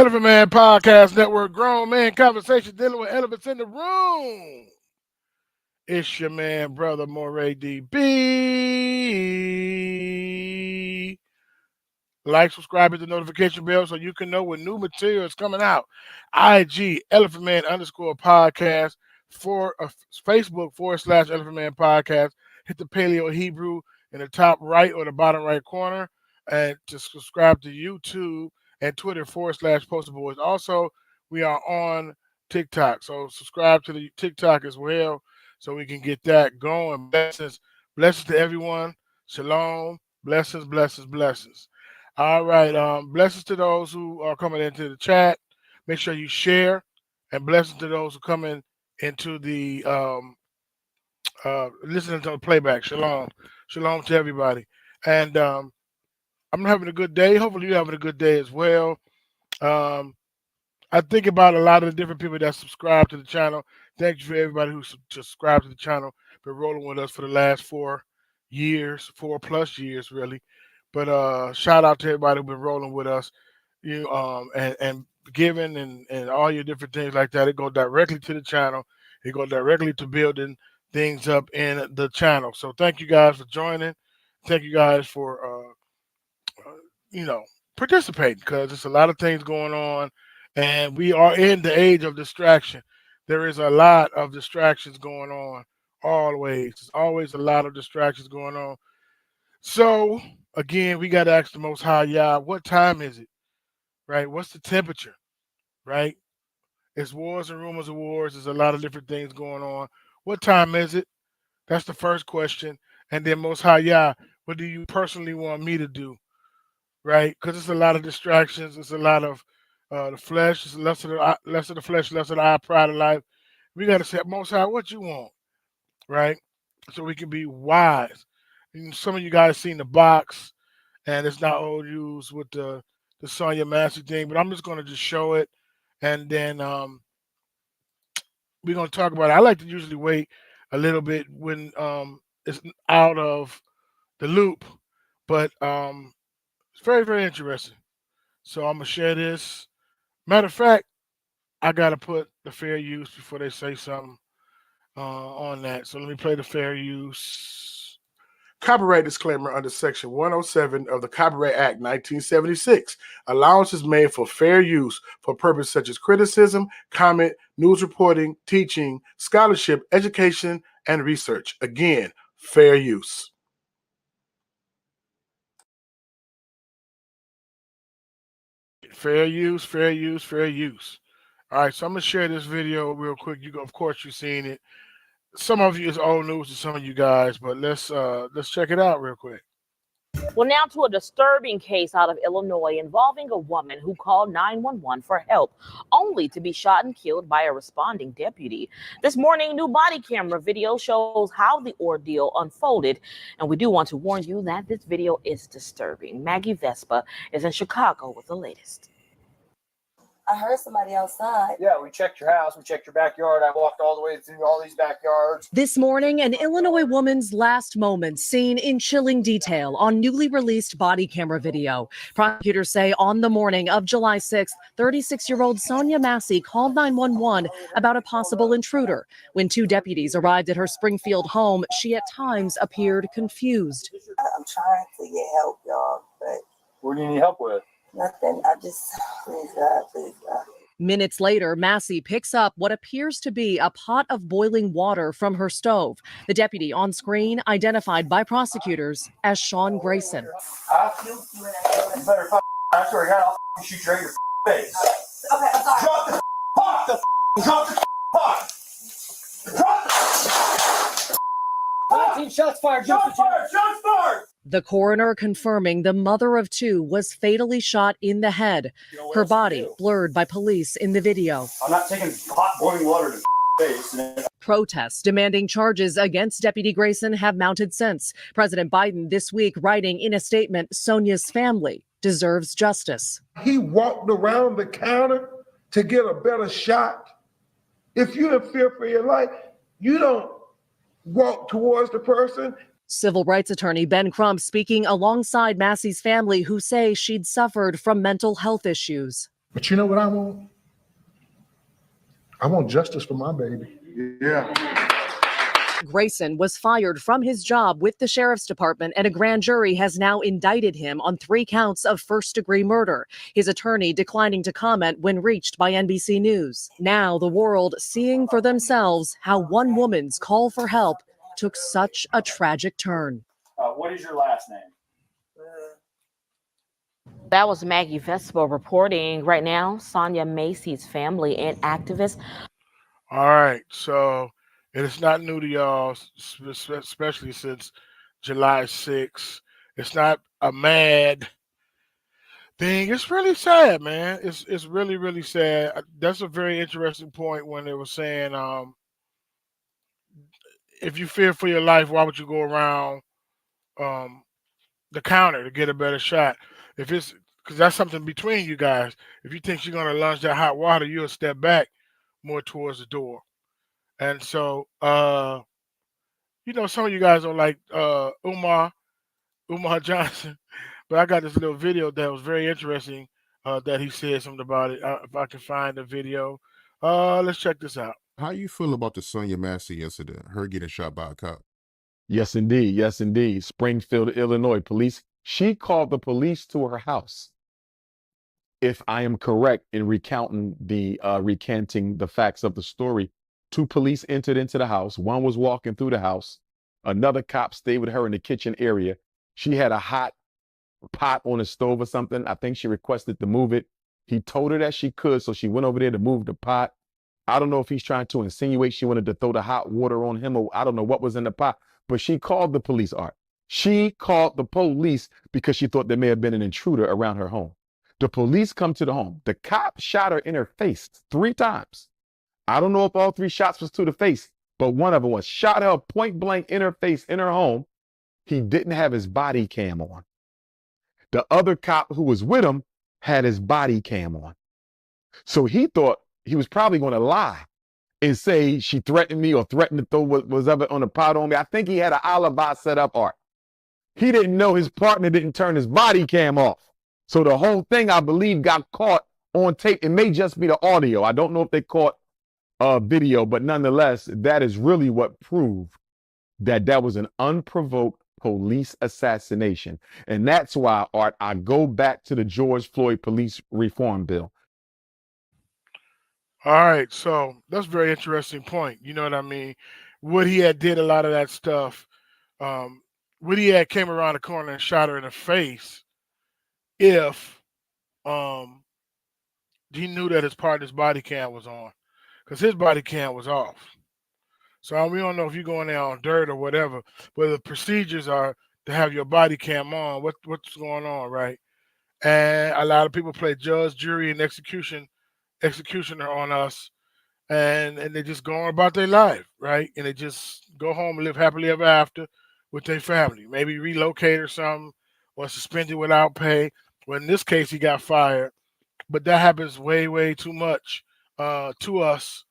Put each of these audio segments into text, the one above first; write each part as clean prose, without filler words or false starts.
Elephant Man Podcast Network, grown man conversation dealing with elephants in the room. It's your man, brother Moray DB. Like, subscribe, hit the notification bell so you can know when new material is coming out. IG Elephant Man _podcast for Facebook / Elephant Man Podcast. Hit the Paleo Hebrew in the top right or the bottom right corner, and to subscribe to YouTube and Twitter / Poster Boys. Also, we are on TikTok, so subscribe to the TikTok as well so we can get that going. Blessings to everyone. Shalom. Blessings. All right. Blessings to those who are coming into the chat. Make sure you share, and blessings to those who coming into the listening to the playback. Shalom to everybody. And I'm having a good day. Hopefully, you're having a good day as well. I think about a lot of the different people that subscribe to the channel. Thank you for everybody who subscribed to the channel. Been rolling with us for the last 4+ years, really. But shout out to everybody who's been rolling with us, and giving and all your different things like that. It goes directly to the channel. It goes directly to building things up in the channel. So thank you guys for joining. Thank you guys for participating, because there's a lot of things going on, and we are in the age of distraction. There is a lot of distractions going on. There's always a lot of distractions going on. So again, we got to ask the Most High Yah, what time is it? Right? What's the temperature? Right? It's wars and rumors of wars. There's a lot of different things going on. What time is it? That's the first question. And then, Most High Yah, what do you personally want me to do? Right? Because it's a lot of distractions. It's a lot of the flesh. It's less of the flesh, less of the eye, pride of life. We got to say, Most High, what you want? Right? So we can be wise. Some of you guys seen the box, and it's not old news with the Sonya Massey thing, but I'm just going to just show it, and then we're going to talk about it. I like to usually wait a little bit when it's out of the loop, but it's very, very interesting. So I'm going to share this. Matter of fact, I got to put the fair use before they say something on that. So let me play the fair use. Copyright disclaimer under Section 107 of the Copyright Act 1976. Allowance is made for fair use for purposes such as criticism, comment, news reporting, teaching, scholarship, education, and research. Again, fair use. Fair use. All right, so I'm going to share this video real quick. Of course, you've seen it. Some of you, it's old news to some of you guys, but let's check it out real quick. Well, now to a disturbing case out of Illinois involving a woman who called 911 for help, only to be shot and killed by a responding deputy. This morning, new body camera video shows how the ordeal unfolded, and we do want to warn you that this video is disturbing. Maggie Vespa is in Chicago with the latest. I heard somebody outside. Yeah, we checked your house. We checked your backyard. I walked all the way through all these backyards. This morning, an Illinois woman's last moments seen in chilling detail on newly released body camera video. Prosecutors say on the morning of July 6th, 36-year-old Sonya Massey called 911 about a possible intruder. When two deputies arrived at her Springfield home, she at times appeared confused. I'm trying to get help, y'all, but What do you need help with? nothing. Please God. Minutes later, Massey picks up what appears to be a pot of boiling water from her stove. The deputy on screen identified by prosecutors as Sean Grayson. You better I swear to God, I'll shoot you right in your face. Okay, I'm sorry. Drop the pot! Drop the pot! Drop the 19 shots fired. Shots fired! The coroner confirming the mother of two was fatally shot in the head. Her body blurred by police in the video. I'm not taking hot boiling water to face. Protests demanding charges against Deputy Grayson have mounted since. President Biden this week writing in a statement, Sonya's family deserves justice. He walked around the counter to get a better shot. If you're in fear for your life, you don't walk towards the person. Civil rights attorney Ben Crump speaking alongside Massey's family, who say she'd suffered from mental health issues. But you know what I want? I want justice for my baby. Yeah. Grayson was fired from his job with the sheriff's department, and a grand jury has now indicted him on 3 counts of first-degree murder. His attorney declining to comment when reached by NBC News. Now the world seeing for themselves how one woman's call for help took such a tragic turn. What is your last name? That was Maggie Vespo reporting. Right now, Sonia Macy's family and activists. All right. So it is not new to y'all, especially since July 6th. It's not a mad thing. It's really sad, man. It's really, really sad. That's a very interesting point when they were saying, if you fear for your life, why would you go around the counter to get a better shot? If it's because that's something between you guys. If you think she's gonna lunge that hot water, you'll step back more towards the door. And so, some of you guys are like Umar Johnson, but I got this little video that was very interesting that he said something about it. If I can find the video, let's check this out. How you feel about the Sonia Massey incident, her getting shot by a cop? Yes, indeed. Yes, indeed. Springfield, Illinois police. She called the police to her house. If I am correct in recanting the facts of the story, 2 police entered into the house. One was walking through the house. Another cop stayed with her in the kitchen area. She had a hot pot on the stove or something. I think she requested to move it. He told her that she could, so she went over there to move the pot. I don't know if he's trying to insinuate she wanted to throw the hot water on him, or I don't know what was in the pot, but she called the police, Art. She called the police because she thought there may have been an intruder around her home. The police come to the home. The cop shot her in her face 3 times. I don't know if all 3 shots was to the face, but one of them was shot her point blank in her face in her home. He didn't have his body cam on. The other cop who was with him had his body cam on. So he thought he was probably going to lie and say she threatened me or threatened to throw what was ever on the pot on me. I think he had an alibi set up, Art. He didn't know his partner didn't turn his body cam off. So the whole thing, I believe, got caught on tape. It may just be the audio. I don't know if they caught video, but nonetheless, that is really what proved that was an unprovoked police assassination. And that's why, Art, I go back to the George Floyd police reform bill. All right, so that's a very interesting point. You know what I mean? Would he had did a lot of that stuff? Would he had came around the corner and shot her in the face if he knew that his partner's body cam was on? Because his body cam was off. So we don't know if you're going there on dirt or whatever, but the procedures are to have your body cam on. What's going on, right? And a lot of people play judge, jury, and executioner on us, and they just go on about their life, right? And they just go home and live happily ever after with their family, maybe relocate or something, or suspended without pay. Well, in this case, he got fired, but that happens way, way too much to us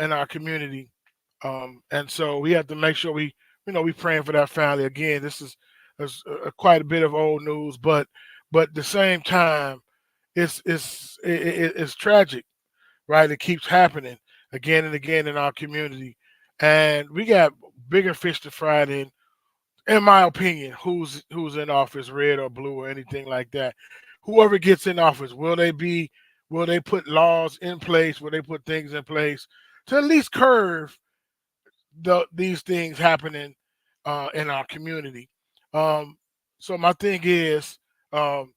in our community, and so we have to make sure we praying for that family. Again, this is quite a bit of old news, but at the same time, it's tragic, right? It keeps happening again and again in our community, and we got bigger fish to fry in my opinion. Who's in office, red or blue or anything like that? Whoever gets in office, will they put laws in place? Will they put things in place to at least curb these things happening in our community? So my thing is, because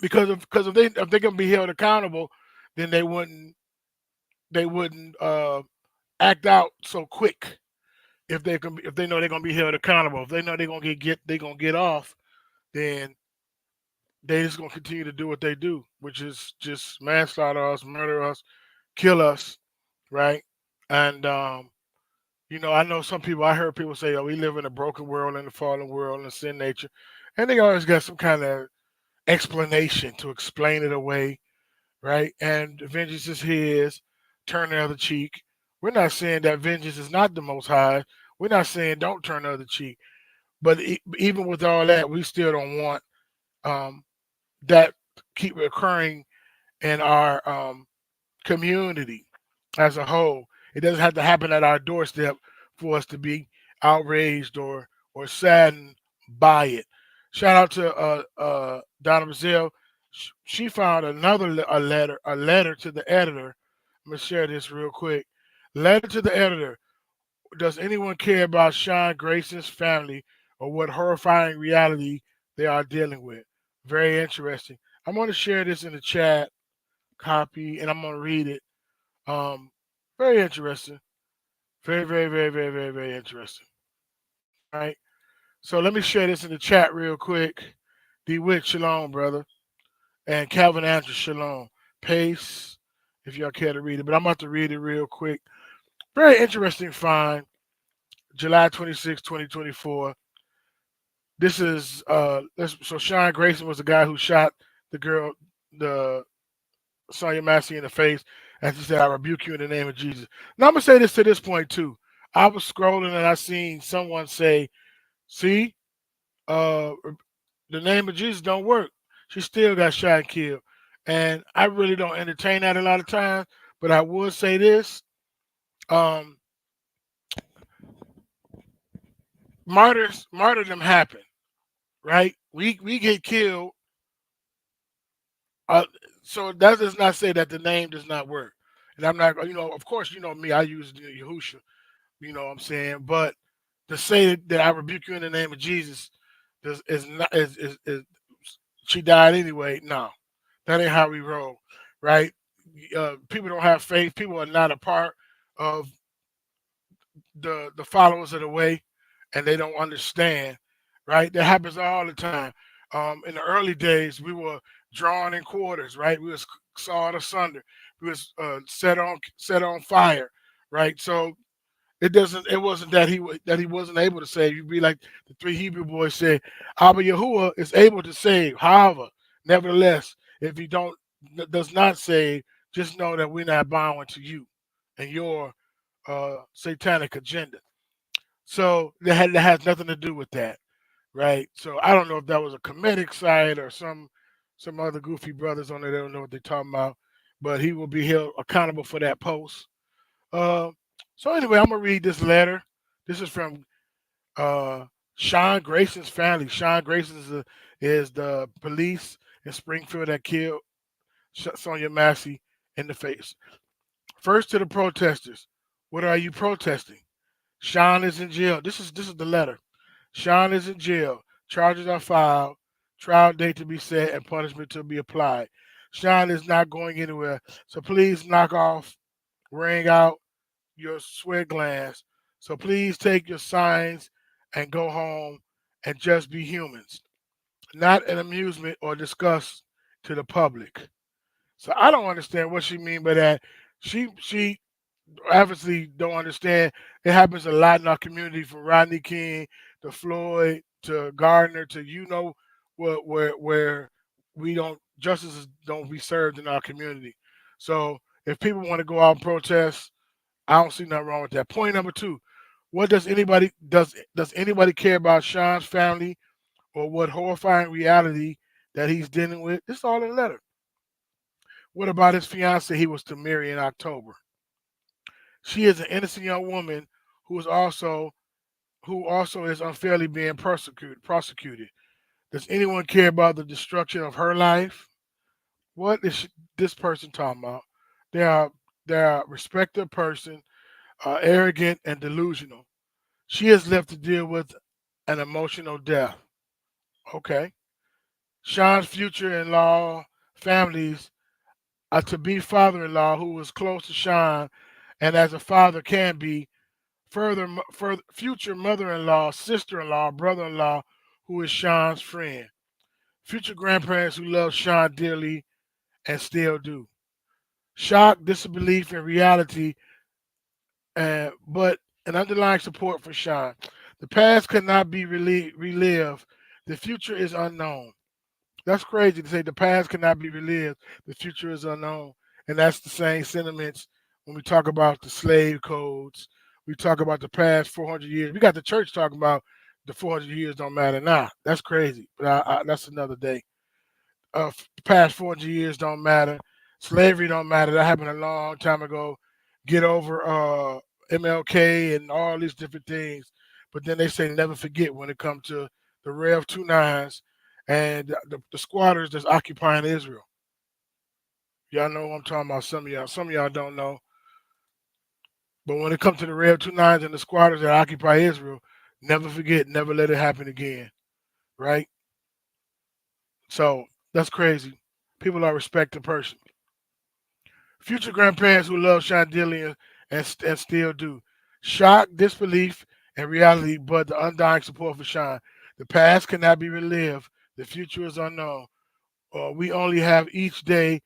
if they're gonna be held accountable, then they wouldn't act out so quick. If they know they're gonna be held accountable, if they know they're gonna get off, then they just gonna continue to do what they do, which is just manslaughter us, murder us, kill us, right? And I know I heard people say, "Oh, we live in a broken world, in a fallen world, in sin nature," and they always got some kind of explanation to explain it away, right? And vengeance is his, turn the other cheek. We're not saying that vengeance is not the Most High. We're not saying don't turn the other cheek. But even with all that, we still don't want that keep occurring in our community as a whole. It doesn't have to happen at our doorstep for us to be outraged or saddened by it. Shout out to Donna Brazil. She found a letter to the editor. I'm gonna share this real quick. Letter to the editor. Does anyone care about Sean Grayson's family or what horrifying reality they are dealing with? Very interesting. I'm going to share this in the chat, copy, and I'm going to read it. Very interesting. Very interesting. All right. So let me share this in the chat real quick. DeWitt, shalom, brother. And Calvin Andrews, shalom. Pace, if y'all care to read it. But I'm about to read it real quick. Very interesting find. July 26, 2024. This is so Sean Grayson was the guy who shot the girl, the Sonya Massey in the face, and she said, "I rebuke you in the name of Jesus." Now I'm gonna say this to this point too. I was scrolling and I seen someone say, "See, the name of Jesus don't work. She still got shot and killed." And I really don't entertain that a lot of times, but I would say this. Martyrdom happen, right? We get killed. So that does not say that the name does not work. And I'm not, of course, me, I use Yahusha, you know what I'm saying? But to say that I rebuke you in the name of Jesus is she died anyway. No, that ain't how we roll, right? People don't have faith. People are not a part of the followers of the way, and they don't understand, right? That happens all the time. In the early days, we were drawn in quarters, right? We was sawed asunder. We was set on fire, right? So it wasn't that he wasn't able to save. You'd be like the three Hebrew boys said, Abba Yahuwah is able to save. However, nevertheless, if he does not save, just know that we're not bowing to you and your satanic agenda. So that has nothing to do with that, right? So I don't know if that was a comedic side or some other goofy brothers on there. They don't know what they're talking about, but he will be held accountable for that post. So anyway, I'm gonna read this letter. This is from Sean Grayson's family. Sean Grayson is the police in Springfield that killed Sonya Massey in the face. First to the protesters, what are you protesting? Sean is in jail. This is the letter. Sean is in jail. Charges are filed. Trial date to be set and punishment to be applied. Sean is not going anywhere. So please knock off, wring out your sweat glands. So please take your signs and go home and just be humans, not an amusement or disgust to the public. So I don't understand what she mean by that. She obviously don't understand. It happens a lot in our community, from Rodney King to Floyd to Gardner to where justice don't be served in our community. So if people want to go out and protest, I don't see nothing wrong with that. Point number 2: what does anybody care about Sean's family or what horrifying reality that he's dealing with? It's all in the letter. What about his fiance he was to marry in October? She is an innocent young woman who also is unfairly being prosecuted. Does anyone care about the destruction of her life? What is this person talking about? They are a respected person, arrogant and delusional. She is left to deal with an emotional death. Okay. Sean's future-in-law families are to be father-in-law who was close to Sean, and as a father can be, further future mother-in-law, sister-in-law, brother-in-law who is Sean's friend. Future grandparents who love Sean dearly and still do. Shock, disbelief, and reality, but an underlying support for Sean. The past cannot be relived. The future is unknown. That's crazy to say the past cannot be relived. The future is unknown. And that's the same sentiments when we talk about the slave codes. We talk about the past 400 years. We got the church talking about the 400 years don't matter now. That's crazy. But that's another day. Past 400 years don't matter. Slavery don't matter. That happened a long time ago. Get over MLK and all these different things. But then they say never forget when it comes to the Rev 29s and the squatters that's occupying Israel. Y'all know what I'm talking about. Some of y'all don't know. But when it comes to the Rev 29s and the squatters that occupy Israel, never forget, never let it happen again. Right? So that's crazy. People are respect the person. Future grandparents who love Chandelier and still do. Shock, disbelief, and reality, but the undying support for Sean. The past cannot be relived. The future is unknown. We only have each day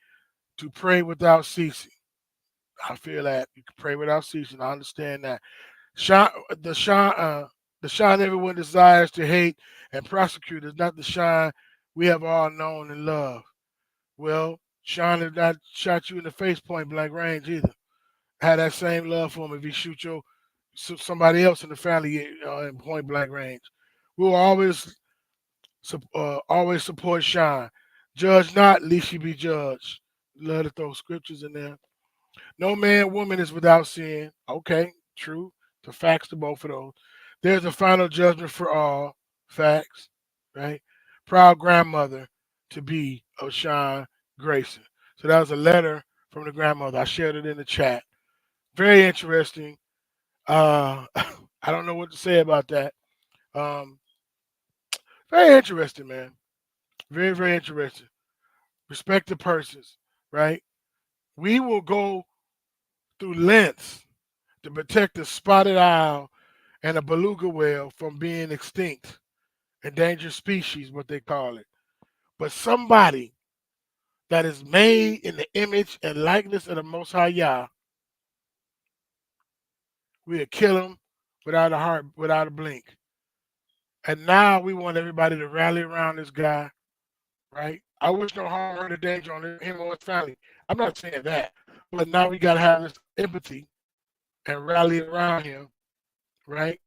to pray without ceasing. I feel that. You can pray without ceasing. I understand that. The Sean everyone desires to hate and prosecute is not the Sean we have all known and loved. Well, Sean has not shot you in the face point blank range either. Had that same love for him if he shoot somebody else in the family in point blank range. We will always support Sean. Judge not, lest you be judged. Love to throw scriptures in there. No man, woman is without sin. Okay, true. The facts to both of those. There's a final judgment for all. Facts, right? Proud grandmother to be of Sean Grayson. So that was a letter from the grandmother. I shared it in the chat. Very interesting. I don't know what to say about that. Very interesting, man. Very, very interesting. Respect the persons, right? We will go through lengths to protect the spotted owl and a beluga whale from being extinct, endangered species, what they call it. But somebody that is made in the image and likeness of the Most High Yah, we'll kill him without a heart, without a blink. And now we want everybody to rally around this guy, right? I wish no harm or danger on him or his family. I'm not saying that. But now we got to have this empathy and rally around him, right?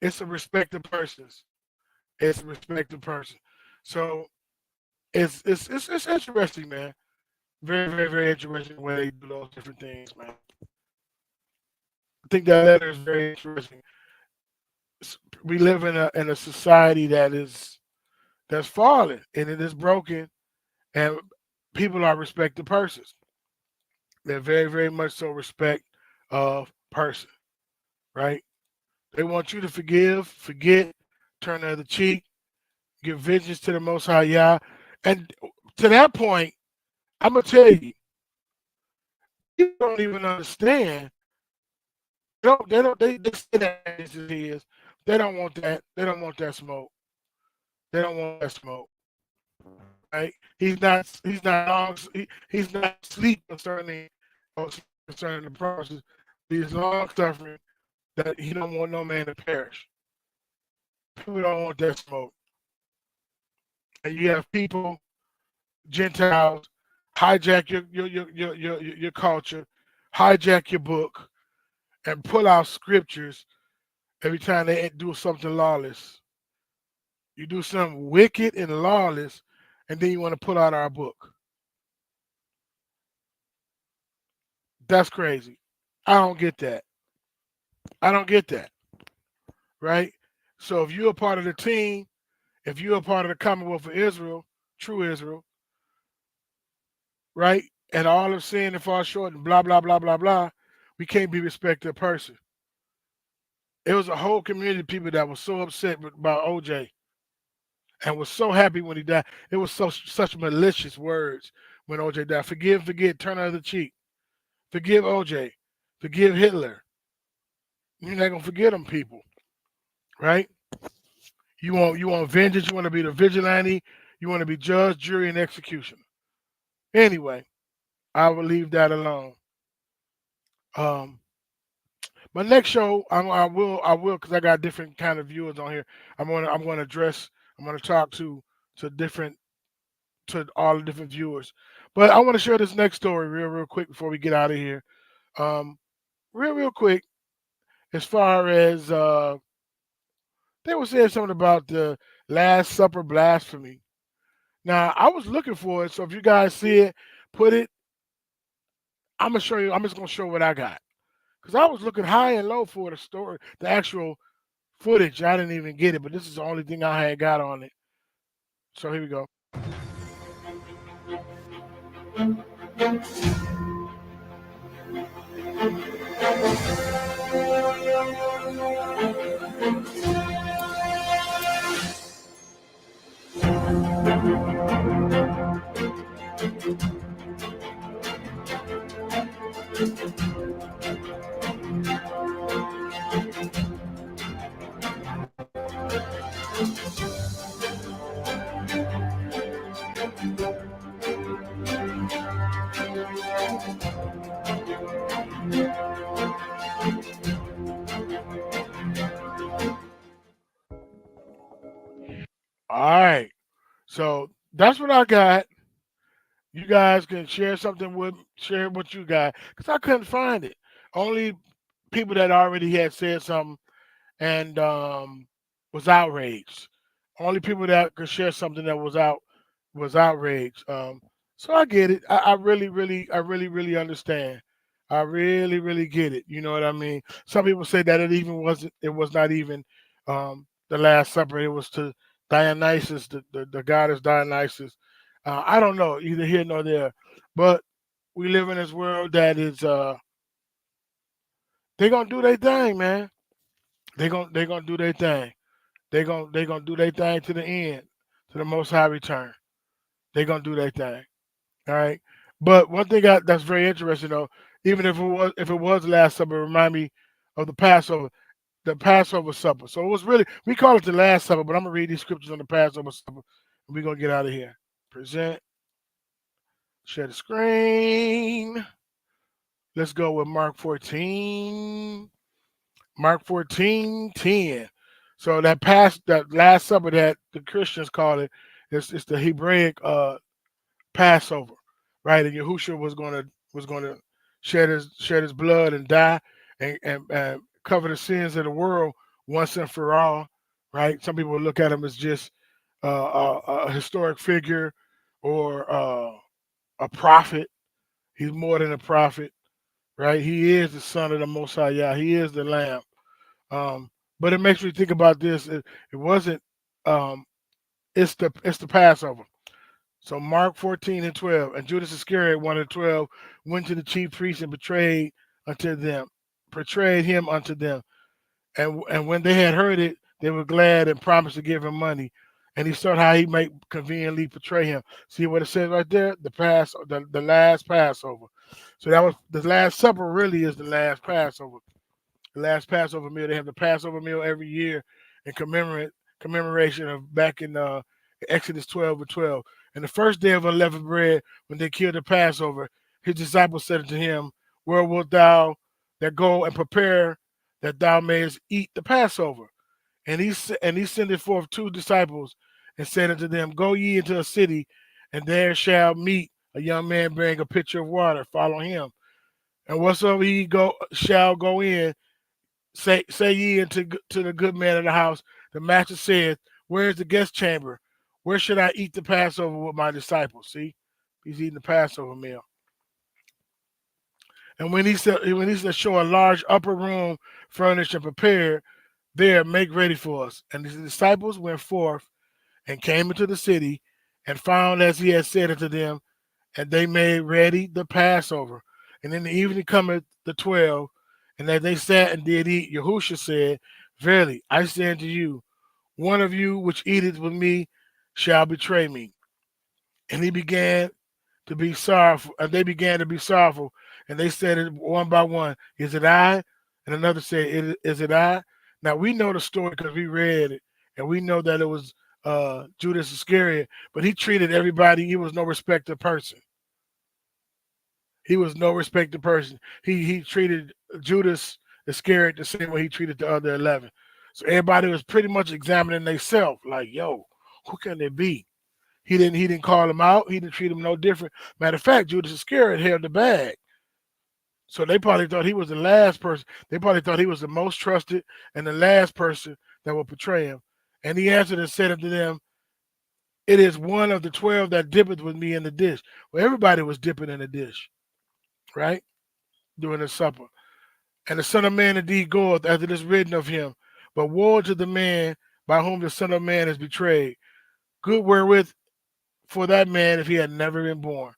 It's a respect of persons. It's a respect of person. So it's interesting, man. Very, very, very interesting when they do those different things, man. I think that letter is very interesting. We live in a society that's fallen and it is broken, and people are respect the persons. They're very, very much so respect of person, right? They want you to forgive, forget, turn the other cheek, give vengeance to the Most High Yah. And to that point, I'm gonna tell you, you don't even understand. They say that this is his. They don't want that. They don't want that smoke. They don't want that smoke. Right? He's not asleep concerning the process. He's long suffering that he don't want no man to perish. People don't want that smoke. And you have people, Gentiles, hijack your culture, hijack your book, and pull out scriptures every time they do something lawless. You do something wicked and lawless, and then you want to pull out our book. That's crazy. I don't get that. I don't get that. Right? So if you're a part of the team, if you're a part of the Commonwealth of Israel, true Israel, right? And all of sin and fall short and blah, blah, blah, blah, blah, we can't be respected a person. It was a whole community of people that was so upset about OJ and was so happy when he died. It was such malicious words when OJ died. Forgive, forget, turn the other cheek. Forgive OJ. Forgive Hitler. You're not gonna forget them people, right? You want vengeance. You want to be the vigilante. You want to be judge, jury, and executioner. Anyway, I will leave that alone. My next show, I will, because I got different kind of viewers on here. I'm gonna talk to all the different viewers. But I want to share this next story real quick before we get out of here. Real quick, as far as they were saying something about the Last Supper blasphemy. Now, I was looking for it, so if you guys see it, put it. I'm gonna show you. I'm just gonna show what I got because I was looking high and low for the story, the actual footage. I didn't even get it, but this is the only thing I had got on it. So here we go. All right. So that's what I got. You guys can share what you got because I couldn't find it. Only people that already had said something and was outraged. Only people that could share something that was outraged. So I get it. I really understand. I really get it. You know what I mean? Some people say that it was not even the Last Supper. It was to Dionysus, the goddess Dionysus. I don't know, either here nor there. But we live in this world that is they're gonna do their thing, man. They're gonna do their thing. They're gonna do their thing to the end, to the most high return. They're gonna do their thing. All right. But one thing that's very interesting though, even if it was Last Supper, it remind me of the Passover supper. So it was really, we call it the Last Supper, but I'm gonna read these scriptures on the Passover supper and we're gonna get out of here. Present, share the screen. Let's go with Mark 14. Mark 14:10. So that Last Supper that the Christians call it, it's the Hebraic Passover, right? And Yahushua was gonna shed his blood and die and cover the sins of the world once and for all, right? Some people look at him as just a historic figure or a prophet. He's more than a prophet, right? He is the Son of the Most High Yah. He is the Lamb. But it makes me think about this. It wasn't. It's the Passover. So Mark 14:12, and Judas Iscariot, one of the 12, went to the chief priests and betrayed him unto them. And when they had heard it, they were glad and promised to give him money. And he sought how he might conveniently betray him. See what it says right there? The last Passover. So that was the Last Supper. Really is the last Passover. The last Passover meal. They have the Passover meal every year in commemoration of back in Exodus 12:12. And the first day of unleavened bread, when they killed the Passover, his disciples said unto him, where wilt thou that go and prepare that thou mayest eat the Passover? And he sendeth forth 2 disciples and said unto them, go ye into a city, and there shall meet a young man bearing a pitcher of water. Follow him. And whatsoever he shall go in, say ye unto the good man of the house, the master saith, where is the guest chamber? Where should I eat the Passover with my disciples? See, he's eating the Passover meal. And when he said, show a large upper room furnished and prepared, there make ready for us. And his disciples went forth and came into the city and found as he had said unto them, and they made ready the Passover. And in the evening cometh the 12, and as they sat and did eat, Yahushua said, verily, I say unto you, one of you which eateth with me shall betray me. And he began to be sorrowful, and they began to be sorrowful, and they said it one by one, is it I? And another said, is it I? Now we know the story because we read it, and we know that it was Judas Iscariot, but he treated everybody, he was no respected person. He was no respected person. He treated Judas Iscariot the same way he treated the other 11. So everybody was pretty much examining themselves, like, yo, who can they be? He didn't call him out. He didn't treat him no different. Matter of fact, Judas Iscariot held the bag. So they probably thought he was the last person. They probably thought he was the most trusted and the last person that would betray him. And he answered and said unto them, it is one of the 12 that dippeth with me in the dish. Well, everybody was dipping in the dish, right? During the supper. And the Son of Man indeed goeth as it is written of him. But woe to the man by whom the Son of Man is betrayed. Good wherewith for that man if he had never been born.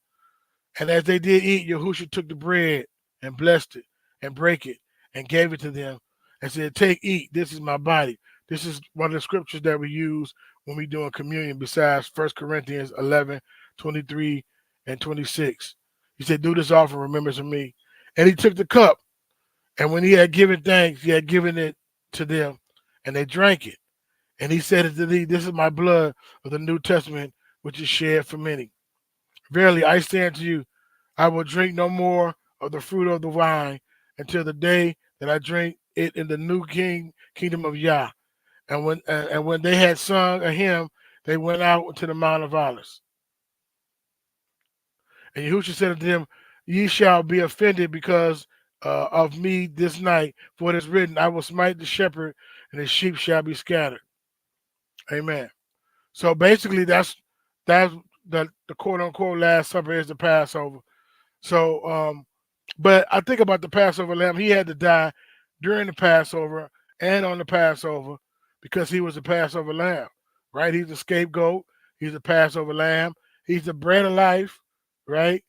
And as they did eat, Yahushua took the bread and blessed it and brake it and gave it to them and said, take, eat, this is my body. This is one of the scriptures that we use when we doing communion besides 1 Corinthians 11, 23, and 26. He said, do this often, remembrance of me. And he took the cup, and when he had given thanks, he had given it to them, and they drank it. And he said to thee, this is my blood of the New Testament, which is shed for many. Verily, I say unto you, I will drink no more of the fruit of the vine until the day that I drink it in the new kingdom of Yah. And when they had sung a hymn, they went out to the Mount of Olives. And Yahushua said unto them, ye shall be offended because of me this night, for it is written, I will smite the shepherd, and his sheep shall be scattered. Amen. So basically, that's the quote unquote Last Supper is the Passover. So, but I think about the Passover lamb. He had to die during the Passover and on the Passover because he was the Passover lamb, right? He's the scapegoat. He's the Passover lamb. He's the bread of life, right?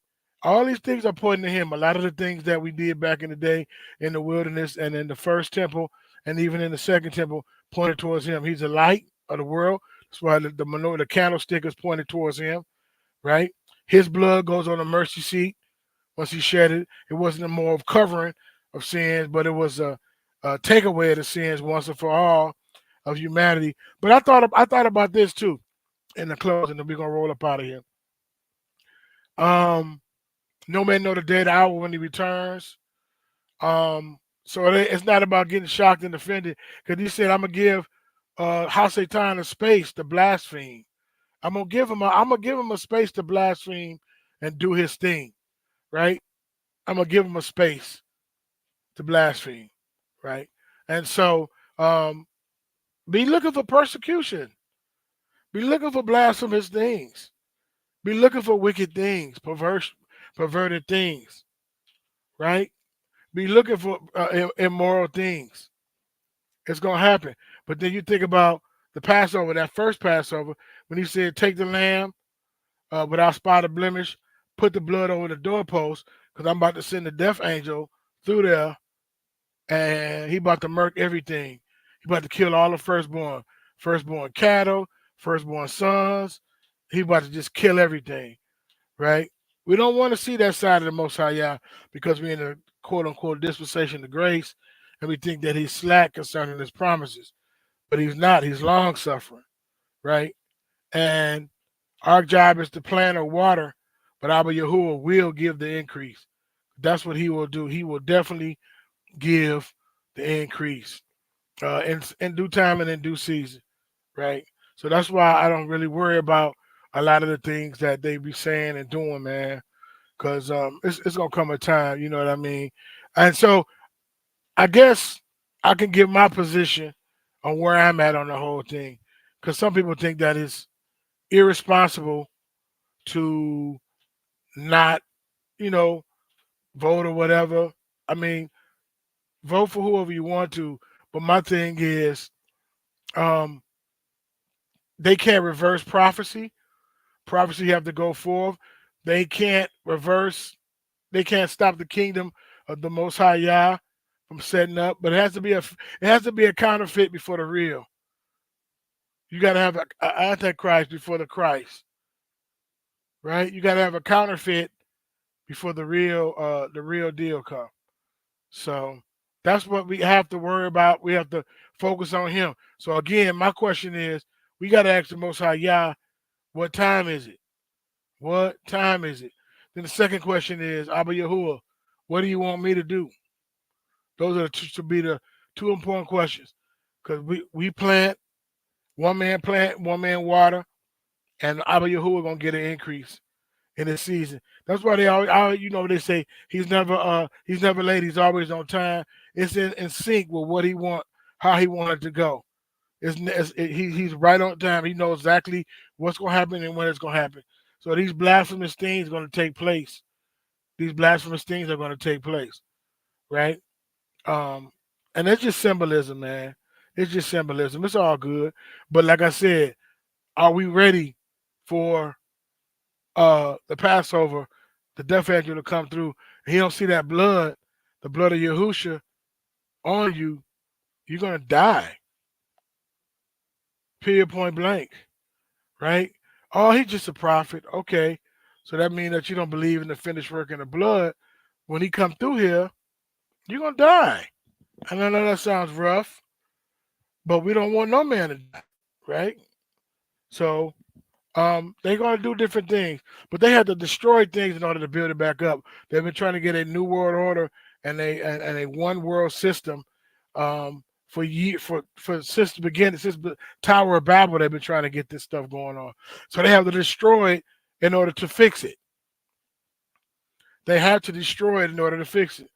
All these things are pointing to him. A lot of the things that we did back in the day in the wilderness and in the first temple and even in the second temple pointed towards him. He's the light of the world. That's why the menorah, the candlestick is pointed towards him, right? His blood goes on the mercy seat. Once he shed it, it wasn't a more of covering of sins, but it was a takeaway of the sins once and for all of humanity. But I thought about this too in the closing, and we're gonna roll up out of here. No man know the day, the hour when he returns. So it's not about getting shocked and offended, because he said, I'm gonna give Hasatan a space to blaspheme. I'm gonna give him a space to blaspheme and do his thing, right? I'm gonna give him a space to blaspheme, right? And so be looking for persecution. Be looking for blasphemous things. Be looking for wicked things, perverted things, right? Be looking for immoral things. It's going to happen. But then you think about the Passover, that first Passover, when he said, take the lamb without spot or blemish, put the blood over the doorpost, because I'm about to send the death angel through there, and he about to murk everything. He about to kill all the firstborn cattle, firstborn sons. He about to just kill everything, right? We don't want to see that side of the Most High Yah, because we're in a quote-unquote dispensation of grace, and we think that he's slack concerning his promises. But he's not. He's long-suffering, right? And our job is to plant or water, but Abba Yahuwah will give the increase. That's what he will do. He will definitely give the increase in due time and in due season, right? So that's why I don't really worry about a lot of the things that they be saying and doing, man, because it's going to come a time, you know what I mean? And so I guess I can give my position on where I'm at on the whole thing, because some people think that it's irresponsible to not, vote or whatever. I mean, vote for whoever you want to, but my thing is they can't reverse prophecy. Prophecy have to go forth. They can't they can't stop the kingdom of the Most High Yah from setting up, but it has to be a counterfeit before the real. You got to have an antichrist before the Christ, right? You got to have a counterfeit before the real deal comes. So that's what we have to worry about. We have to focus on him. So again, my question is, we got to ask the Most High Yah, what time is it? What time is it? Then the second question is, Abba Yahuwah, what do you want me to do? Those are to be the two important questions, because we plant, one man water, and Abba Yahuwah gonna get an increase in this season. That's why they always they say he's never late, he's always on time. It's in sync with what he want, how he wanted to go. He's right on time. He knows exactly what's going to happen and when it's going to happen. So these blasphemous things are going to take place. These blasphemous things are going to take place, right? And it's just symbolism, man. It's just symbolism. It's all good. But like I said, are we ready for the Passover, the death angel to come through? And he don't see that blood, the blood of Yahusha on you, you're gonna die. Period, point blank. Right? Oh, he's just a prophet. Okay. So that means that you don't believe in the finished work in the blood. When he come through here, you're gonna die. And I know that sounds rough, but we don't want no man to die, right? So they're gonna do different things, but they had to destroy things in order to build it back up. They've been trying to get a new world order and a one world system since the beginning, since the Tower of Babel. They've been trying to get this stuff going on. So they have to destroy it in order to fix it. They have to destroy it in order to fix it.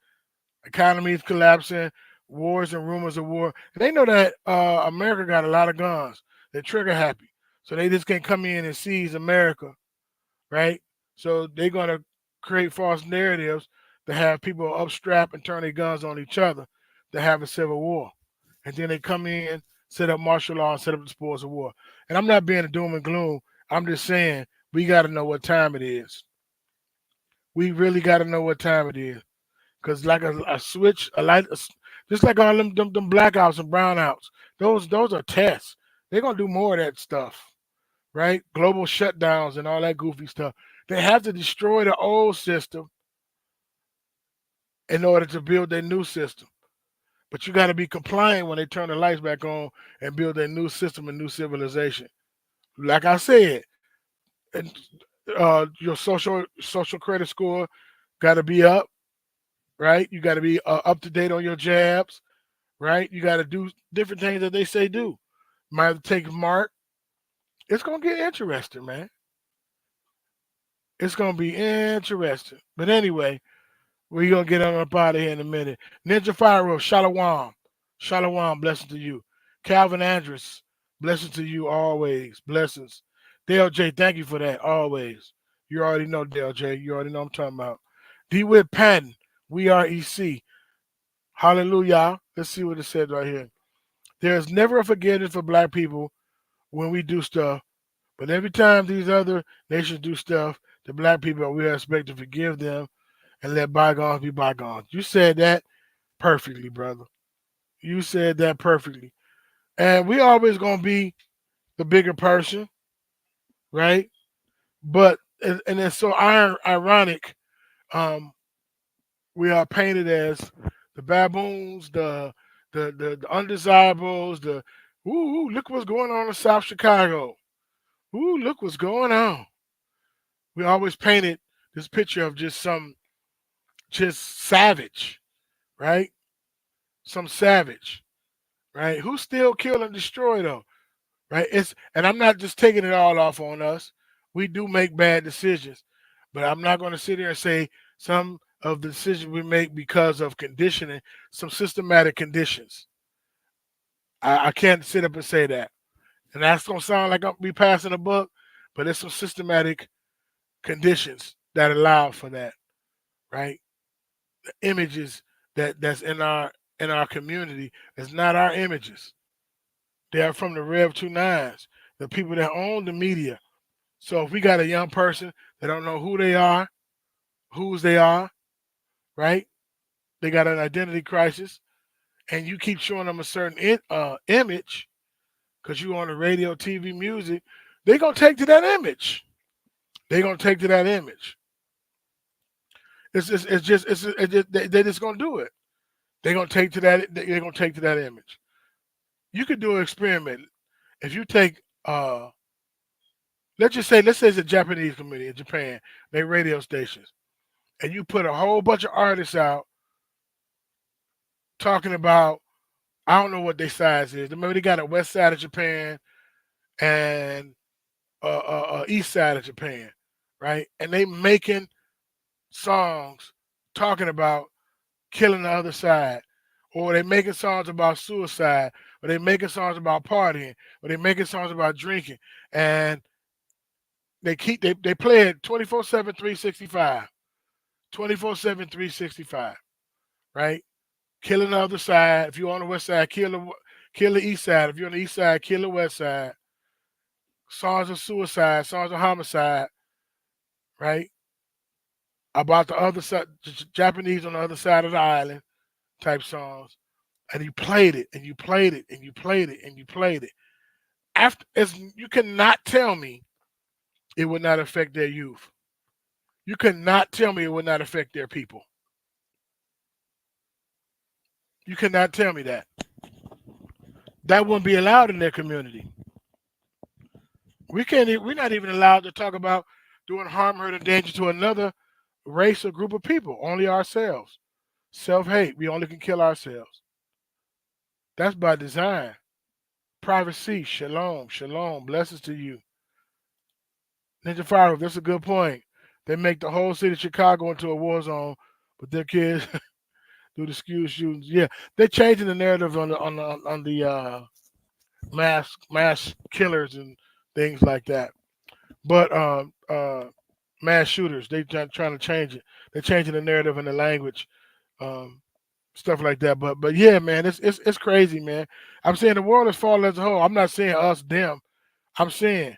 Economy is collapsing, wars and rumors of war. And they know that America got a lot of guns. They're trigger happy. So they just can't come in and seize America, right? So they're going to create false narratives to have people upstrap and turn their guns on each other to have a civil war. And then they come in, set up martial law, and set up the spoils of war. And I'm not being a doom and gloom. I'm just saying we got to know what time it is. We really got to know what time it is. Because like a switch, a light, just like all them blackouts and brownouts, those are tests. They're going to do more of that stuff, right? Global shutdowns and all that goofy stuff. They have to destroy the old system in order to build their new system. But you got to be compliant when they turn the lights back on and build their new system and new civilization. Like I said, and your social credit score got to be up, right? You got to be up to date on your jabs, right? You got to do different things that they say do. Might have to take a mark. It's going to get interesting, man. It's going to be interesting. But anyway, we're going to get on up out of here in a minute. Ninja Fyro, Shalom. Shalom, blessings to you. Calvin Andrus, blessings to you always. Blessings. Dale J, thank you for that, always. You already know, Dale J. You already know what I'm talking about. DeWitt Patton, we are EC. Hallelujah. Let's see what it says right here. There's never a forgiveness for black people when we do stuff, but every time these other nations do stuff to black people, we expect to forgive them and let bygones be bygones. You said that perfectly, brother. You said that perfectly. And we always going to be the bigger person, right? But, and it's so ironic, we are painted as the baboons, the undesirables, ooh, look what's going on in South Chicago. Ooh, look what's going on. We always painted this picture of just savage, right? Some savage, right? Who still kill and destroy though, right? And I'm not just taking it all off on us. We do make bad decisions, but I'm not going to sit here and say some of the decisions we make because of conditioning, some systematic conditions. I can't sit up and say that. And that's going to sound like I'm be passing a buck, but there's some systematic conditions that allow for that, right? The images that's in our community is not our images. They are from the Rev 29s, the people that own the media. So if we got a young person that don't know who they are, whose they are, right? They got an identity crisis, and you keep showing them a certain image because you on the radio, TV, music, they're going to take to that image. They're going to take to that image. They're just going to do it. They're going to take to that. They're going to take to that image. You could do an experiment. If you take, let's say it's a Japanese community in Japan, they radio stations, and you put a whole bunch of artists out talking about, I don't know what their size is. Maybe they got a west side of Japan and east side of Japan, right? And they making songs talking about killing the other side, or they making songs about suicide, or they making songs about partying, or they making songs about drinking, and they play it 24/7, 365, 24/7, 365, right? Killing the other side. If you're on the west side, kill the east side. If you're on the east side, kill the west side. Songs of suicide, songs of homicide, right? About the other side, Japanese on the other side of the island type songs. And you played it, and you played it, and you played it, and you played it. You cannot tell me it would not affect their youth. You cannot tell me it would not affect their people. You cannot tell me that. That wouldn't be allowed in their community. We're not even allowed to talk about doing harm, hurt, or danger to another race or group of people. Only ourselves. Self-hate. We only can kill ourselves. That's by design. Privacy. Shalom. Shalom. Blessings to you. Ninja Fire, that's a good point. They make the whole city of Chicago into a war zone, but their kids do the school shootings. Yeah, they're changing the narrative on the mass killers and things like that. But mass shooters, they trying to change it. They're changing the narrative and the language, stuff like that. But yeah, man, it's crazy, man. I'm saying the world is falling as a whole. I'm not saying us, them. I'm saying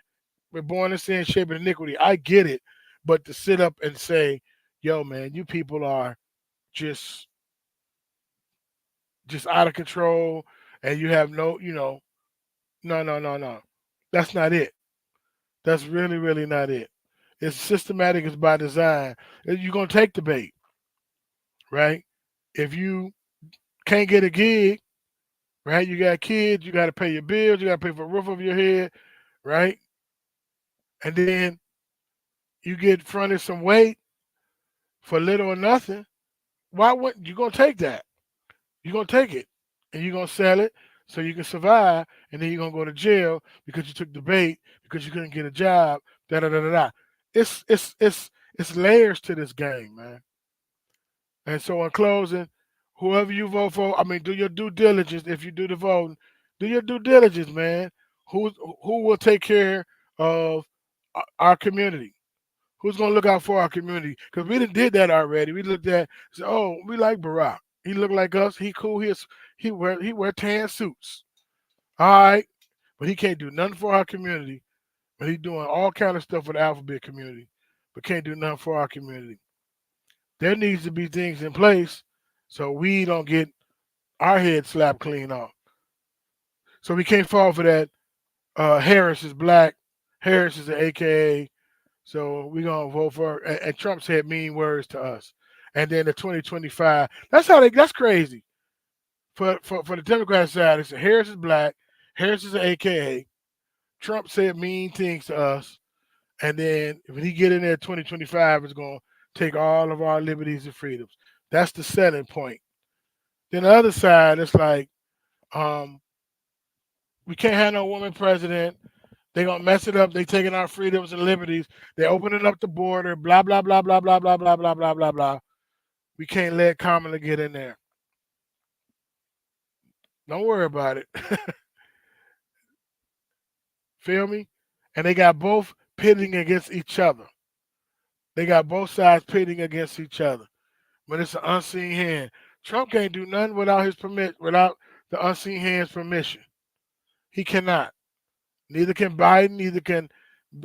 we're born in sin, shape, and iniquity. I get it, but to sit up and say, "Yo, man, you people are just out of control, and you have no, no. That's not it. That's really, really not it. It's systematic. It's by design. You're gonna take the bait, right? If you can't get a gig, right? You got kids. You got to pay your bills. You got to pay for a roof over your head, right? And then you get fronted some weight for little or nothing. Why wouldn't you gonna take that? You're gonna take it and you're gonna sell it so you can survive, and then you're gonna go to jail because you took the bait because you couldn't get a job. Da da da da da. It's layers to this game, man. And so in closing, whoever you vote for, I mean, do your due diligence. If you do the voting, do your due diligence, man. Who will take care of our community? Who's gonna look out for our community? Because we did that already. We looked at, said, oh, we like Barack. He look like us. He cool. He wear tan suits. All right, but he can't do nothing for our community. But he's doing all kind of stuff for the alphabet community, but can't do nothing for our community. There needs to be things in place so we don't get our head slapped clean off. So we can't fall for that. Harris is black. Harris is an AKA. So we're gonna vote for. And Trump said mean words to us. And then the 2025. That's crazy. For the Democrat side, it's Harris is black. Harris is an AKA. Trump said mean things to us. And then when he get in there, 2025 is gonna take all of our liberties and freedoms. That's the selling point. Then the other side, it's like, we can't have no woman president. They're gonna mess it up. They taking our freedoms and liberties. They're opening up the border. Blah blah blah blah blah blah blah blah blah blah blah. We can't let Kamala get in there. Don't worry about it. Feel me? And they got both pitting against each other. They got both sides pitting against each other. But it's an unseen hand. Trump can't do nothing without without the unseen hand's permission. He cannot. Neither can Biden, neither can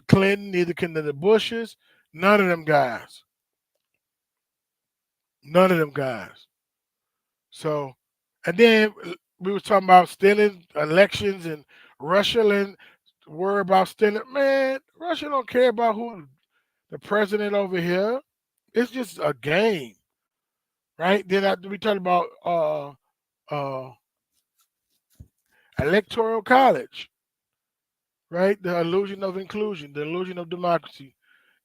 Clinton, neither can the Bushes. None of them guys. None of them guys. So, and then we were talking about stealing elections and Russia and worry about stealing. Man, Russia don't care about who the president over here. It's just a game, right? Then we talked about electoral college, right? The illusion of inclusion, the illusion of democracy.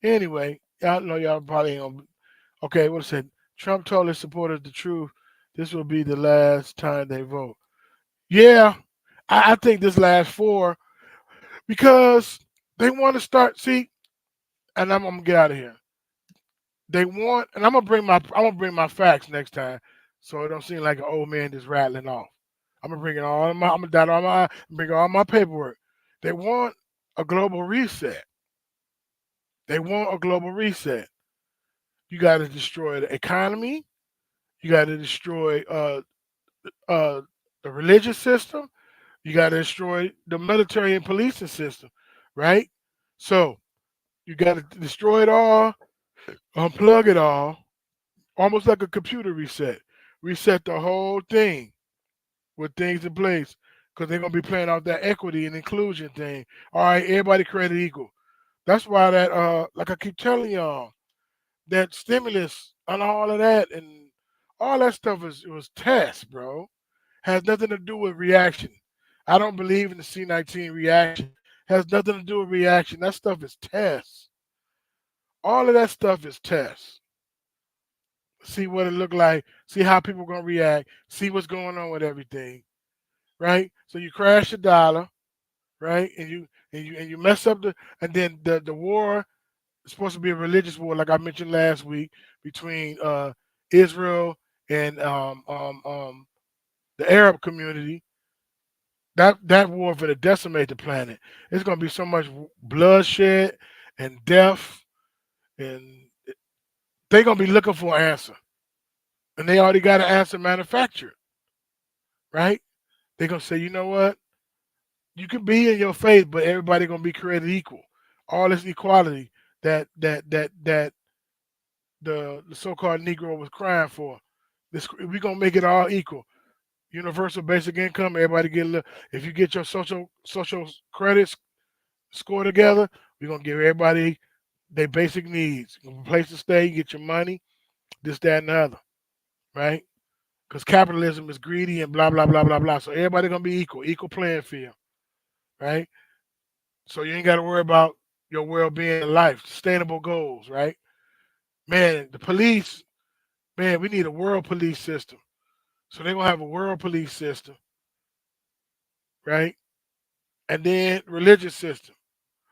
Anyway, y'all know y'all probably ain't gonna. Okay, what I said. Trump told his supporters the truth. This will be the last time they vote. Yeah, I think this last four because they want to start. See, and I'm gonna get out of here. They want, and I'm gonna bring my facts next time, so it don't seem like an old man just rattling off. I'm gonna bring in all of my, I'm gonna dot all my, bring all my paperwork. They want a global reset. They want a global reset. You got to destroy the economy. You got to destroy the religious system. You got to destroy the military and policing system, right? So you got to destroy it all, unplug it all, almost like a computer reset. Reset the whole thing with things in place because they're gonna be playing off that equity and inclusion thing. All right, everybody created equal. That's why that like I keep telling y'all, that stimulus and all of that and all that stuff it was tests, bro. Has nothing to do with reaction. I don't believe in the C-19 reaction. Has nothing to do with reaction. That stuff is tests. All of that stuff is tests. See what it look like. See how people gonna react. See what's going on with everything, right? So you crash the dollar, right? And you mess up and then the war is supposed to be a religious war, like I mentioned last week, between Israel and the Arab community. That war for to decimate the planet. It's gonna be so much bloodshed and death, and they're gonna be looking for an answer, and they already got an answer manufactured, right? They're gonna say, you know what? You can be in your faith, but everybody gonna be created equal. All this equality that the so-called Negro was crying for. We're gonna make it all equal. Universal basic income, everybody get a little. If you get your social credits score together, we're gonna give everybody their basic needs. A place to stay, get your money, this, that, and the other, right? Because capitalism is greedy and blah blah blah blah blah. So everybody gonna be equal playing field, right? So you ain't got to worry about your well-being in life, sustainable goals, right? Man, the police, man, we need a world police system. So they're gonna have a world police system, right? And then religious system.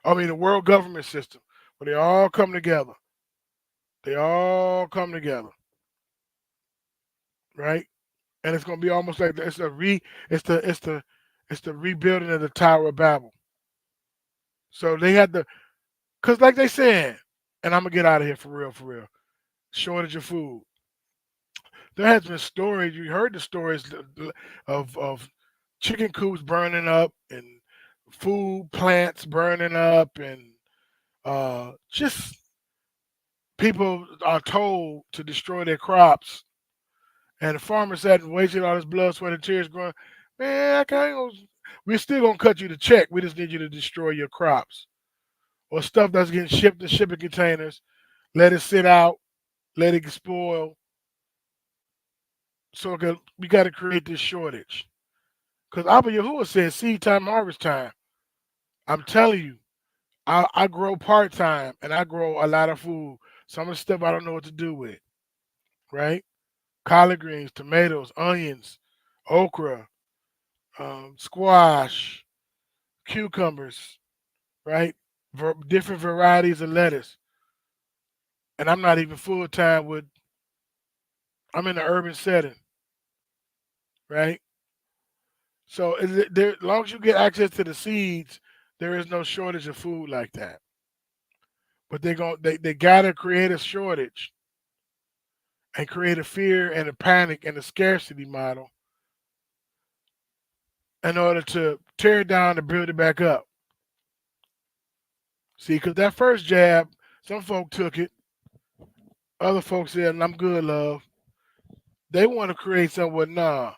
I mean, the world government system, where they all come together. They all come together, right? And it's gonna be almost like it's the rebuilding of the Tower of Babel. So they had to, cause like they said, and I'm gonna get out of here for real. Shortage of food. There has been stories. You heard the stories of chicken coops burning up and food plants burning up, and just people are told to destroy their crops, and the farmer sat and wasted all his blood, sweat, and tears, going, "Man, I can't. We're still gonna cut you the check. We just need you to destroy your crops or stuff that's getting shipped in shipping containers. Let it sit out, let it spoil." So we got to create this shortage. Because Abba Yahuwah said seed time, harvest time. I'm telling you, I grow part-time and I grow a lot of food. Some of the stuff I don't know what to do with, right? Collard greens, tomatoes, onions, okra, squash, cucumbers, right? Different varieties of lettuce. And I'm not even full-time I'm in an urban setting, right? So as long as you get access to the seeds, there is no shortage of food like that. But they gotta create a shortage and create a fear and a panic and a scarcity model in order to tear it down and build it back up. See, because that first jab, some folk took it. Other folks said, "I'm good, love." They want to create something. Nah.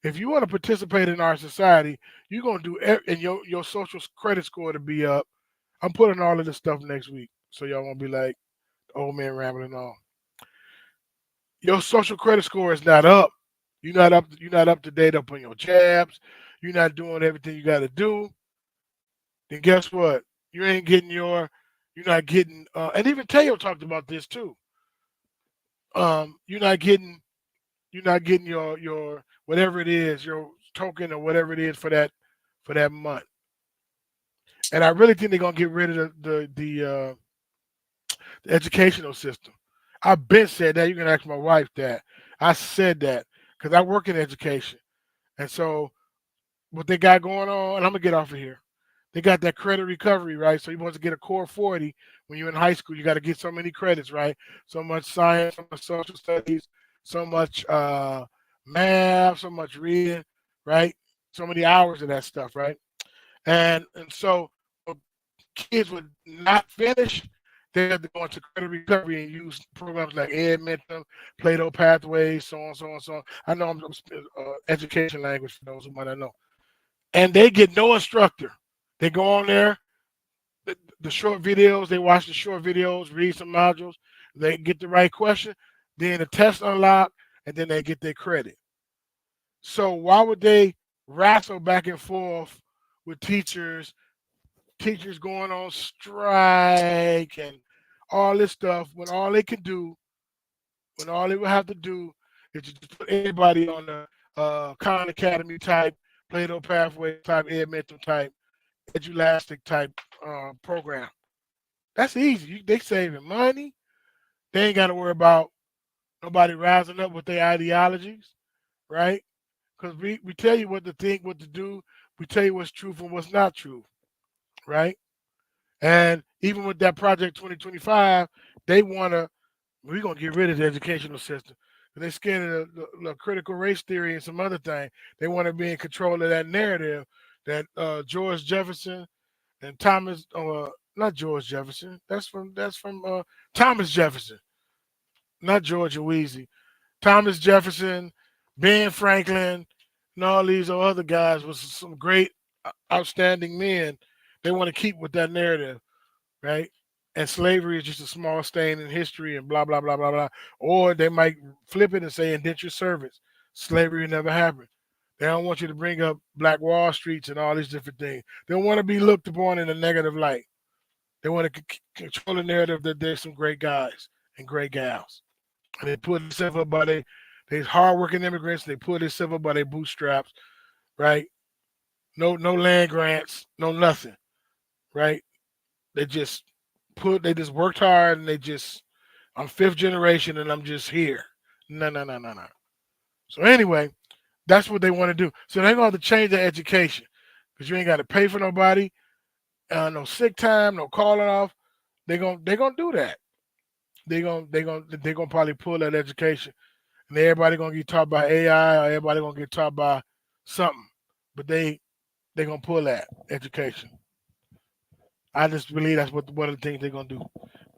If you want to participate in our society, you're gonna do and your social credit score to be up. I'm putting all of this stuff next week, so y'all won't be like old man rambling on. Your social credit score is not up. You're not up to date up on your jabs. You're not doing everything you got to do. Then guess what? You ain't getting you're not getting. And even Teo talked about this too. You're not getting your whatever it is, your token or whatever it is for that month. And I really think they're gonna get rid of the educational system. I've been said that. You can ask my wife that. I said that because I work in education, and so what they got going on, and I'm gonna get off of here. They got that credit recovery, right? So you want to get a core 40 when you're in high school. You got to get so many credits, right? So much science, so much social studies, so much math, so much reading, right? So many hours of that stuff, right? And so kids would not finish, they had to go into credit recovery and use programs like Edmentum, Plato Pathways, so on, so on, so on. I know I'm education language for those who might not know. And they get no instructor. They go on there, the short videos, they watch the short videos, read some modules, they get the right question, then the test unlock, and then they get their credit. So why would they wrestle back and forth with teachers going on strike and all this stuff when all they can do, when all they would have to do is just put everybody on the Khan Academy type, Plato Pathway type, Edmentum type, Edulastic type program. That's easy. They saving money. They ain't got to worry about nobody rising up with their ideologies, right? Because we tell you what to think, what to do. We tell you what's truth and what's not true, right? And even with that Project 2025, they want to, we're going to get rid of the educational system. They're scared of the critical race theory and some other thing. They want to be in control of that narrative that George Jefferson and Thomas, not George Jefferson. That's from Thomas Jefferson, not George Weezy. Thomas Jefferson, Ben Franklin, and all these other guys was some great, outstanding men. They want to keep with that narrative, right? And slavery is just a small stain in history and blah, blah, blah, blah, blah. Or they might flip it and say indentured servants. Slavery never happened. They don't want you to bring up Black Wall Streets and all these different things. They don't want to be looked upon in a negative light. They want to control the narrative that there's some great guys and great gals. And they put themselves up by they're hardworking immigrants. They put themselves up by their bootstraps, right? No land grants, no nothing, right? They just worked hard and I'm fifth generation and I'm just here. No. So anyway, that's what they want to do. So they're going to have to change their education because you ain't got to pay for nobody, no sick time, no calling off. They're gonna do that. They're gonna probably pull that education, and everybody gonna get taught by AI or everybody gonna get taught by something. But they're gonna pull that education. I just believe that's what one of the things they're gonna do.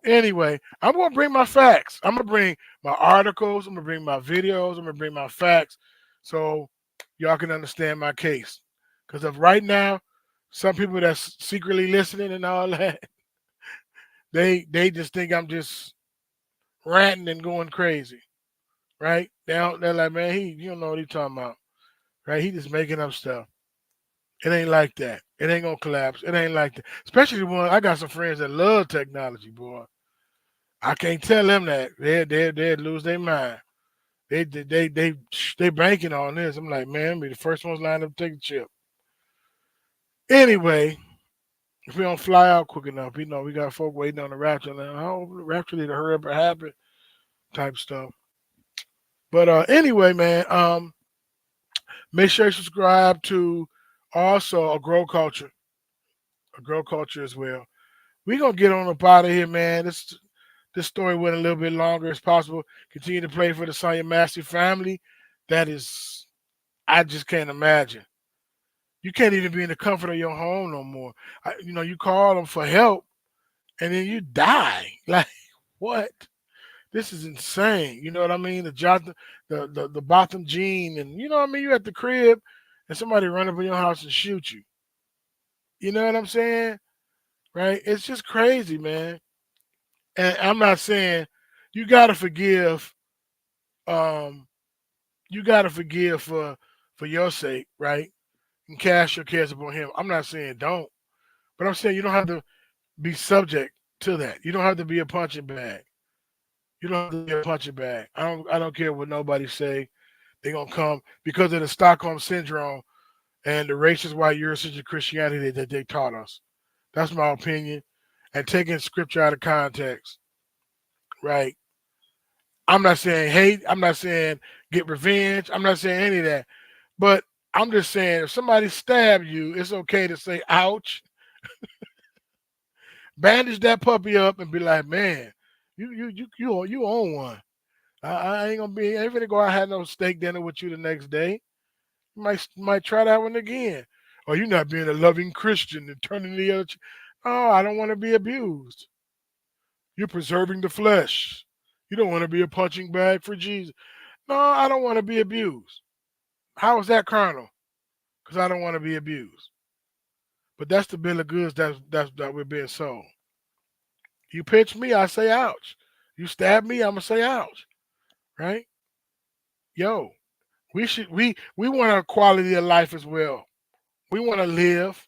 Anyway, I'm gonna bring my facts. I'm gonna bring my articles. I'm gonna bring my videos. I'm gonna bring my facts, so y'all can understand my case. Because of right now, some people that's secretly listening and all that, they just think I'm just ranting and going crazy, right? They're like, man, you don't know what he's talking about, right? He just making up stuff. It ain't like that. It ain't gonna collapse. It ain't like that. Especially when I got some friends that love technology, boy. I can't tell them that they'd lose their mind. They banking on this. I'm like, man, be the first ones lined up to take the chip. Anyway, if we don't fly out quick enough, we got folk waiting on the rapture. Now, I hope the rapture need to hurry up and happen, type stuff. But anyway, man, make sure you subscribe to also a Grow Culture as well. We're gonna get on up out of here, man. This story went a little bit longer as possible. Continue to pray for the Sonya Massey family. I just can't imagine. You can't even be in the comfort of your home no more. You call them for help, and then you die. Like, what? This is insane. You know what I mean? The Botham Jean, and you know what I mean? You at the crib, and somebody run up in your house and shoot you. You know what I'm saying? Right? It's just crazy, man. And I'm not saying you gotta forgive. You gotta forgive for your sake, right? And cast your cares upon him. I'm not saying don't, but I'm saying you don't have to be subject to that. You don't have to be a punching bag. You don't have to be a punching bag. I don't care what nobody say. They're gonna come because of the Stockholm syndrome and the racist white Eurocentric Christianity that they taught us. That's my opinion. And taking scripture out of context, right? I'm not saying hate. I'm not saying get revenge. I'm not saying any of that. But I'm just saying, if somebody stab you, it's okay to say ouch. Bandage that puppy up and be like, man, you own one. I ain't gonna be. I ain't gonna go out and have no steak dinner with you the next day. You might try that one again. Or you're not being a loving Christian and turning the other. Oh, I don't want to be abused. You're preserving the flesh. You don't want to be a punching bag for Jesus. No, I don't want to be abused. How is that carnal? Because I don't want to be abused. But that's the bill of goods that we're being sold. You pinch me, I say ouch. You stab me, I'm gonna say ouch. Right? Yo, we want a quality of life as well. We want to live.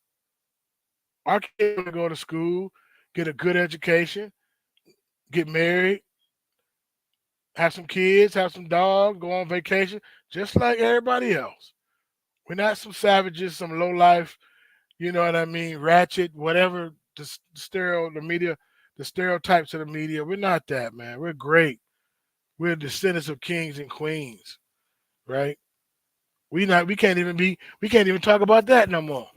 Our kids want to go to school, get a good education, get married, have some kids, have some dogs, go on vacation, just like everybody else. We're not some savages, some low life, you know what I mean, ratchet, whatever the stereotypes of the media. We're not that, man. We're great. We're descendants of kings and queens, right? We can't even talk about that no more.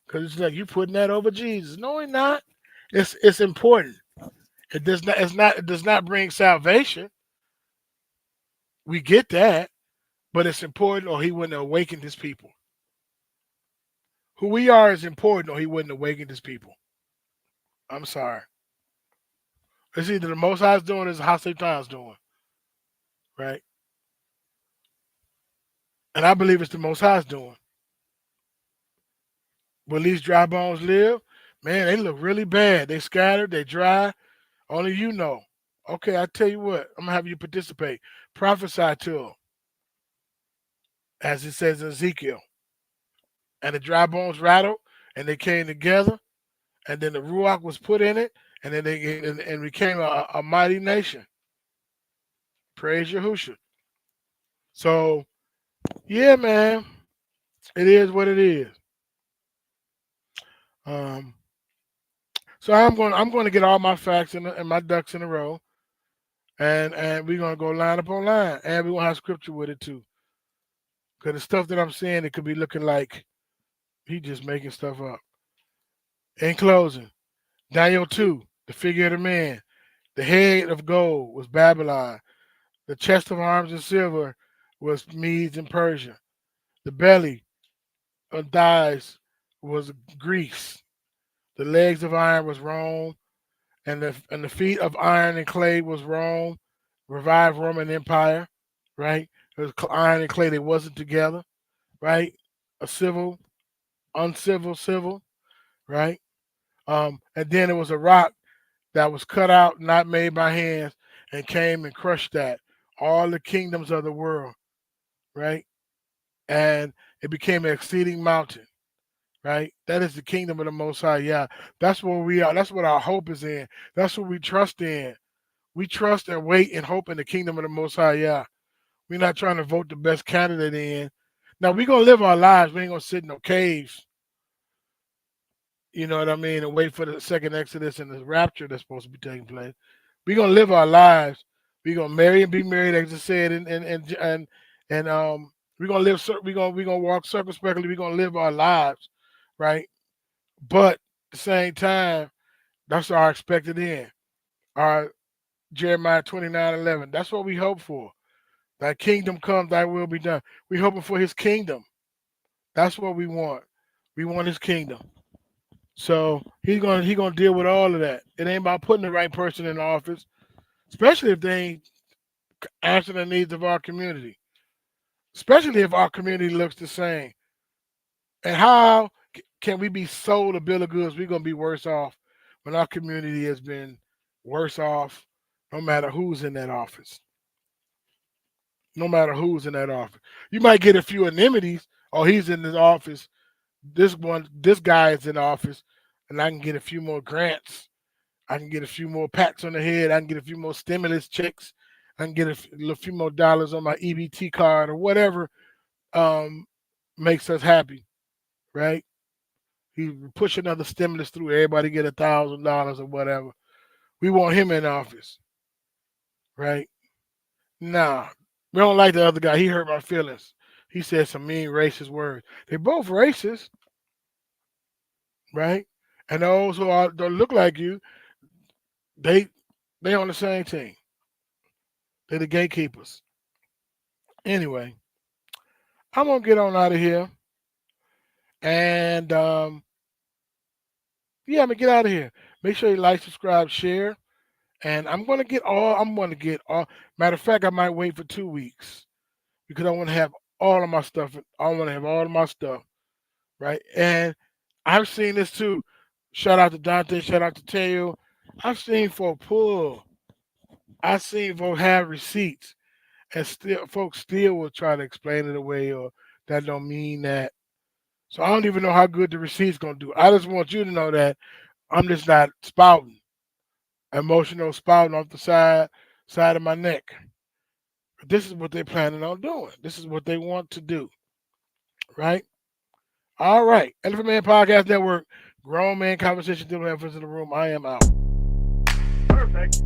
Because it's like you putting that over Jesus. No, we're not. It's important. It does not bring salvation. We get that, but it's important, or he wouldn't have awakened his people. Who we are is important, or he wouldn't awaken his people. I'm sorry. It's either the Most High's doing it, or how Satan's doing, right? And I believe it's the Most High's doing. Will these dry bones live? Man, they look really bad. They scattered, they dry. Only you know. Okay, I tell you what, I'm gonna have you participate. Prophesy to them, as it says in Ezekiel. And the dry bones rattled, and they came together, and then the ruach was put in it, and then they became a mighty nation. Praise Yahushua. So, yeah, man, it is what it is. So I'm going to get all my facts and my ducks in a row, and we're gonna go line up on line, and we're gonna have scripture with it too. Because the stuff that I'm saying, it could be looking like he just making stuff up. In closing, Daniel 2, the figure of the man, the head of gold was Babylon, the chest of arms and silver was Medes and Persia, the belly of thighs was Greece, the legs of iron was Rome, and the feet of iron and clay was Rome, revived Roman Empire, right? It was iron and clay, they wasn't together, right? A civil, uncivil, civil, right? And then it was a rock that was cut out, not made by hands, and came and crushed that. All the kingdoms of the world, right? And it became an exceeding mountain, right? That is the kingdom of the Most High. Yeah, that's where we are. That's what our hope is in. That's what we trust in. We trust and wait and hope in the kingdom of the Most High. Yeah, we're not trying to vote the best candidate in. Now we're gonna live our lives. We ain't gonna sit in no caves. You know what I mean? And wait for the second Exodus and the rapture that's supposed to be taking place. We're gonna live our lives. We're gonna marry and be married, as I said, and we're gonna live. We're gonna walk circumspectly. We're gonna live our lives, right? But at the same time, that's our expected end. Our Jeremiah 29:11. That's what we hope for. Thy kingdom come, thy will be done. We're hoping for his kingdom. That's what we want. We want his kingdom. So he's gonna deal with all of that. It ain't about putting the right person in office, especially if they ain't answering the needs of our community. Especially if our community looks the same. And how can we be sold a bill of goods? We're gonna be worse off when our community has been worse off, no matter who's in that office. No matter who's in that office. You might get a few enmities. Oh, he's in this office. This guy is in office, and I can get a few more grants. I can get a few more pats on the head. I can get a few more stimulus checks. I can get a few more dollars on my EBT card or whatever makes us happy, right? He push another stimulus through. Everybody get $1,000 or whatever. We want him in office, right? Nah, we don't like the other guy. He hurt my feelings. he said some mean racist words. They both racist, right? And those who don't look like you, they on the same team. They're the gatekeepers. Anyway, I'm gonna get on out of here, and yeah, I'm gonna get out of here. Make sure you like, subscribe, share, and I'm gonna get all. Matter of fact, I might wait for 2 weeks because I want to have all of my stuff. I want to have all of my stuff, right? And I've seen this too. Shout out to Dante. Shout out to Teo. I've seen folk pull. I've seen folks have receipts, and still folks still will try to explain it away, or that don't mean that. So I don't even know how good the receipt's gonna do. I just want you to know that I'm just not spouting, emotional spouting off the side of my neck. This is what they're planning on doing. This is what they want to do, right? All right, Elephant Man Podcast Network, grown man conversation, different elephants in the room. I am out. Perfect.